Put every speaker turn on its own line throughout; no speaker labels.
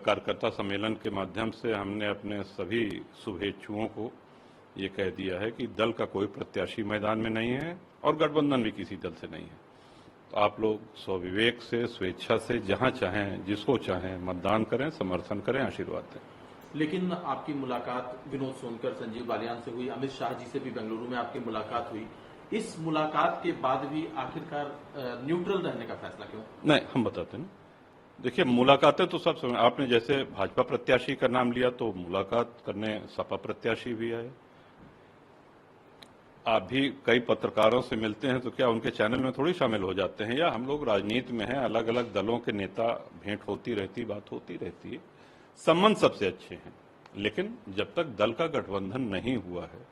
कार्यकर्ता सम्मेलन के माध्यम से हमने अपने सभी शुभेच्छुओं को ये कह दिया है कि दल का कोई प्रत्याशी मैदान में नहीं है और गठबंधन भी किसी दल से नहीं है। तो आप लोग स्वविवेक से, स्वेच्छा से, जहां चाहें, जिसको चाहें मतदान करें, समर्थन करें, आशीर्वाद दें।
लेकिन आपकी मुलाकात विनोद सोनकर, संजीव बालियान से हुई, अमित शाह जी से भी बेंगलुरु में आपकी मुलाकात हुई। इस मुलाकात के बाद भी आखिरकार न्यूट्रल रहने का फैसला क्यों?
नहीं, हम बताते हैं। देखिए, मुलाकातें तो सब समय, आपने जैसे भाजपा प्रत्याशी का नाम लिया तो मुलाकात करने सपा प्रत्याशी भी आए। आप भी कई पत्रकारों से मिलते हैं तो क्या उनके चैनल में थोड़ी शामिल हो जाते हैं? या हम लोग राजनीति में हैं, अलग अलग दलों के नेता, भेंट होती रहती, बात होती रहती है, संबंध सबसे अच्छे हैं। लेकिन जब तक दल का गठबंधन नहीं हुआ है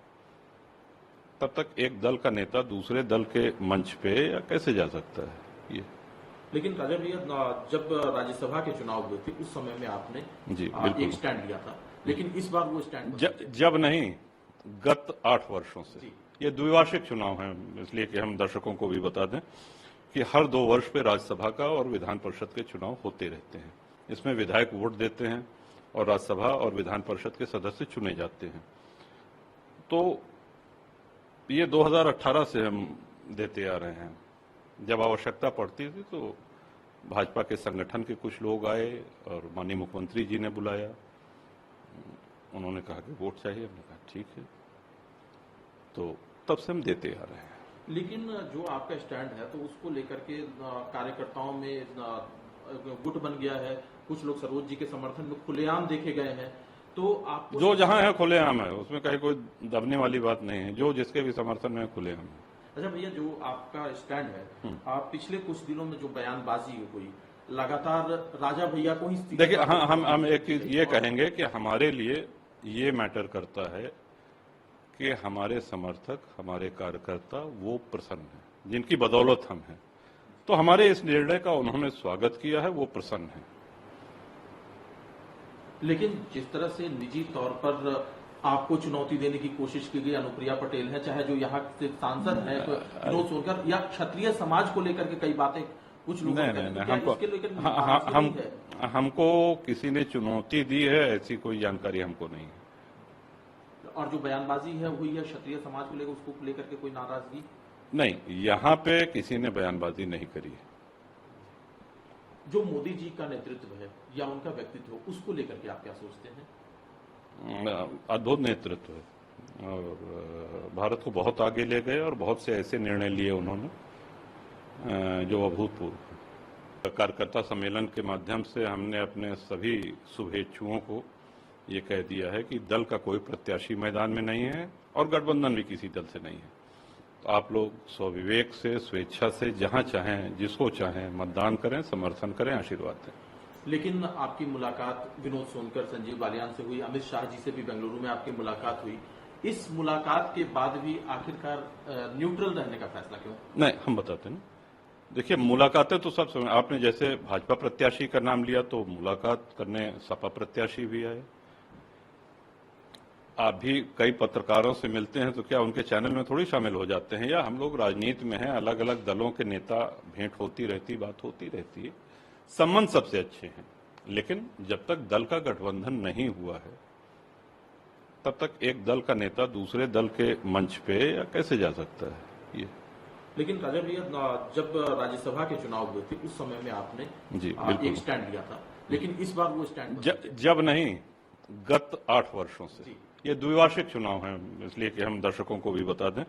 तब तक एक दल का नेता दूसरे दल के मंच पे या कैसे जा सकता है ये?
लेकिन राजा भैया, जब राज्यसभा के चुनाव हुए थे उस समय में आपने
जी
एक स्टैंड लिया था, लेकिन इस बार वो स्टैंड
जब नहीं, गत 8 वर्षों से। ये द्विवार्षिक चुनाव है, इसलिए कि हम दर्शकों को भी बता दें कि हर 2 वर्ष पे राज्यसभा का और विधान परिषद के चुनाव होते रहते हैं। इसमें विधायक वोट देते हैं और राज्यसभा और विधान परिषद के सदस्य चुने जाते हैं। तो ये 2018 से हम देते आ रहे हैं। जब आवश्यकता पड़ती थी तो भाजपा के संगठन के कुछ लोग आए और माननीय मुख्यमंत्री जी ने बुलाया, उन्होंने कहा कि वोट चाहिए, हमने कहा ठीक है, तो तब से हम देते आ रहे हैं।
लेकिन जो आपका स्टैंड है तो उसको लेकर के कार्यकर्ताओं में गुट बन गया है, कुछ लोग सरोज जी के समर्थन में खुलेआम देखे गए हैं, तो आप
जो जहां है खुलेआम है, उसमें कहीं कोई दबने वाली बात नहीं है। जो जिसके भी समर्थन में खुलेआम है।
अच्छा भैया, जो आपका स्टैंड है, आप पिछले कुछ दिनों में जो बयानबाजी हुई, लगातार राजा भैया को ही
देखिए, हम एक चीज ये कहेंगे कि हमारे लिए ये मैटर करता है कि हमारे समर्थक, हमारे कार्यकर्ता वो प्रसन्न हैं जिनकी बदौलत हम हैं। तो हमारे इस निर्णय का उन्होंने स्वागत किया है, वो प्रसन्न है।
लेकिन जिस तरह से निजी तौर पर आपको चुनौती देने की कोशिश की गई, अनुप्रिया पटेल है, चाहे जो यहाँ से सांसद है विनोद सोनकर, या क्षत्रिय समाज को लेकर के कई बातें कुछ लोग
हमको किसी ने चुनौती दी है ऐसी कोई जानकारी हमको नहीं है।
और जो बयानबाजी है हुई है क्षत्रिय समाज को लेकर, उसको लेकर के कोई नाराजगी
नहीं, यहाँ पे किसी ने बयानबाजी नहीं करी है।
जो मोदी जी का नेतृत्व है या उनका व्यक्तित्व, उसको लेकर के आप क्या सोचते हैं?
अद्भुत नेतृत्व है और भारत को बहुत आगे ले गए और बहुत से ऐसे निर्णय लिए उन्होंने जो अभूतपूर्व। कार्यकर्ता सम्मेलन के माध्यम से हमने अपने सभी शुभेच्छुओं को ये कह दिया है कि दल का कोई प्रत्याशी मैदान में नहीं है और गठबंधन भी किसी दल से नहीं है। तो आप लोग स्वविवेक से, स्वेच्छा से, जहां चाहें, जिसको चाहें मतदान करें, समर्थन करें, आशीर्वाद दें।
लेकिन आपकी मुलाकात विनोद सोनकर, संजीव बालियान से हुई, अमित शाह जी से भी बेंगलुरु में आपकी मुलाकात हुई। इस मुलाकात के बाद भी आखिरकार न्यूट्रल रहने का फैसला क्यों?
नहीं, हम बताते हैं। देखिए, मुलाकातें तो सब समय, आपने जैसे भाजपा प्रत्याशी का नाम लिया तो मुलाकात करने सपा प्रत्याशी भी आए। आप भी कई पत्रकारों से मिलते हैं तो क्या उनके चैनल में थोड़ी शामिल हो जाते हैं? या हम लोग राजनीति में हैं, अलग अलग दलों के नेता, भेंट होती रहती, बात होती रहती है, संबंध सबसे अच्छे हैं। लेकिन जब तक दल का गठबंधन नहीं हुआ है तब तक एक दल का नेता दूसरे दल के मंच पे या कैसे जा सकता है ये?
लेकिन राजा भैया, जब राज्यसभा के चुनाव हुए थे उस समय में आपने एक स्टैंड लिया था, लेकिन इस बार वो स्टैंड
जब नहीं, गत 8 वर्षों से। ये द्विवार्षिक चुनाव है, इसलिए कि हम दर्शकों को भी बता दें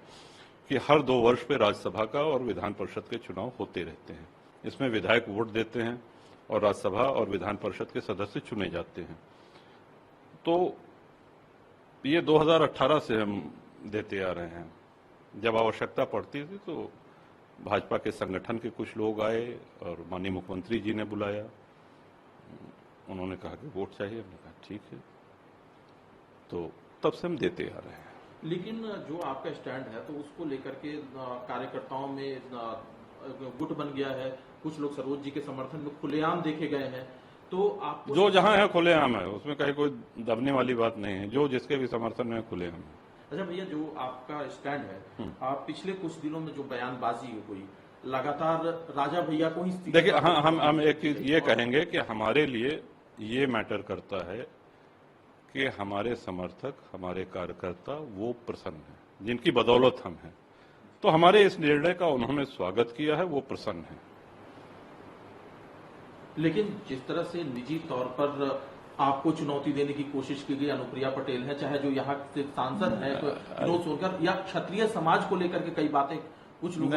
कि हर 2 वर्ष पे राज्यसभा का और विधान परिषद के चुनाव होते रहते हैं। इसमें विधायक वोट देते हैं और राज्यसभा और विधान परिषद के सदस्य चुने जाते हैं। तो ये 2018 से हम देते आ रहे हैं। जब आवश्यकता पड़ती थी तो भाजपा के संगठन के कुछ लोग आए और माननीय मुख्यमंत्री जी ने बुलाया, उन्होंने कहा कि वोट चाहिए, हमने कहा ठीक है, तो तब से हम देते आ रहे हैं।
लेकिन जो आपका स्टैंड है तो उसको लेकर के कार्यकर्ताओं में गुट बन गया है, कुछ लोग सरोज जी के समर्थन में खुलेआम देखे गए हैं, तो आप
जो जहां है खुलेआम है, उसमें कहीं कोई दबने वाली बात नहीं है। जो जिसके भी समर्थन में खुलेआम है।
अच्छा भैया, जो आपका स्टैंड है, आप पिछले कुछ दिनों में जो बयानबाजी हुई, लगातार राजा भैया को ही
देखिए, हम एक चीज ये कहेंगे कि हमारे लिए ये मैटर करता है कि हमारे समर्थक, हमारे कार्यकर्ता वो प्रसन्न हैं, जिनकी बदौलत हम हैं। तो हमारे इस निर्णय का उन्होंने स्वागत किया है, वो प्रसन्न हैं।
लेकिन जिस तरह से निजी तौर पर आपको चुनौती देने की कोशिश की गई अनुप्रिया पटेल है, चाहे जो यहाँ से सांसद है विनोद सोनकर, या क्षत्रिय समाज को लेकर के कई बातें कुछ लोग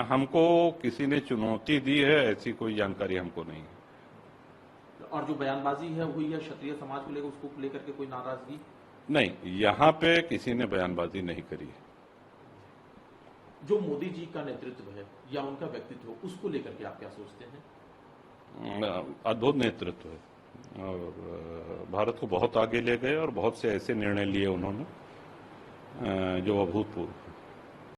हमको किसी ने चुनौती दी है ऐसी कोई जानकारी हमको नहीं है।
और जो बयानबाजी है हुई है क्षत्रिय समाज को लेकर, उसको लेकर के कोई नाराजगी
नहीं, यहाँ पे किसी ने बयानबाजी नहीं करी है।
जो मोदी जी का नेतृत्व है या उनका व्यक्तित्व, उसको लेकर के आप क्या सोचते हैं?
अद्भुत नेतृत्व है और भारत को बहुत आगे ले गए और बहुत से ऐसे निर्णय लिए उन्होंने जो अभूतपूर्व।